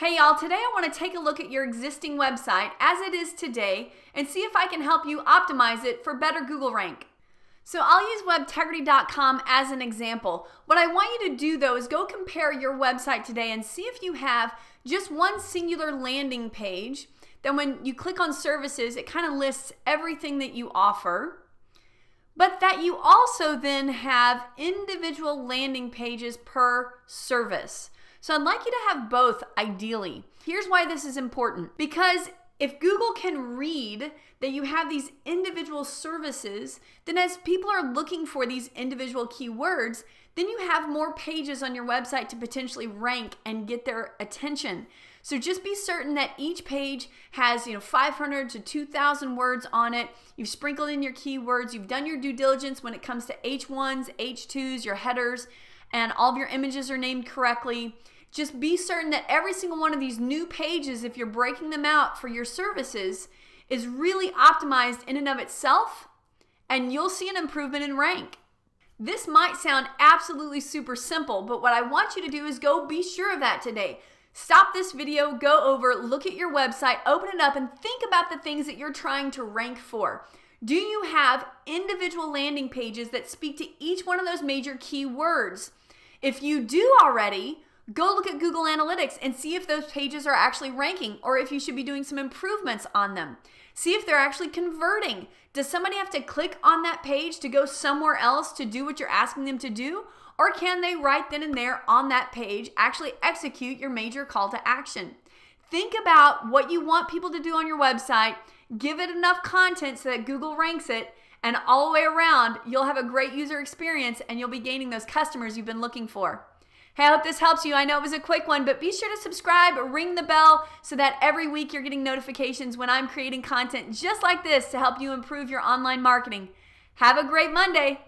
Hey y'all, today I want to take a look at your existing website as it is today and see if I can help you optimize it for better Google rank. So I'll use WebTegrity.com as an example. What I want you to do though is go compare your website today and see if you have just one singular landing page. Then when you click on services, it kind of lists everything that you offer, but that you also then have individual landing pages per service. So I'd like you to have both ideally. Here's why this is important. Because if Google can read that you have these individual services, then as people are looking for these individual keywords, then you have more pages on your website to potentially rank and get their attention. So just be certain that each page has 500 to 2,000 words on it. You've sprinkled in your keywords. You've done your due diligence when it comes to H1s, H2s, your headers, and all of your images are named correctly. Just be certain that every single one of these new pages, if you're breaking them out for your services, is really optimized in and of itself, and you'll see an improvement in rank. This might sound absolutely super simple, but what I want you to do is go be sure of that today. Stop this video, go over, look at your website, open it up, and think about the things that you're trying to rank for. Do you have individual landing pages that speak to each one of those major keywords? If you do already, go look at Google Analytics and see if those pages are actually ranking or if you should be doing some improvements on them. See if they're actually converting. Does somebody have to click on that page to go somewhere else to do what you're asking them to do? Or can they right then and there on that page actually execute your major call to action? Think about what you want people to do on your website, give it enough content so that Google ranks it, and all the way around, you'll have a great user experience and you'll be gaining those customers you've been looking for. Hey, I hope this helps you. I know it was a quick one, but be sure to subscribe, ring the bell so that every week you're getting notifications when I'm creating content just like this to help you improve your online marketing. Have a great Monday.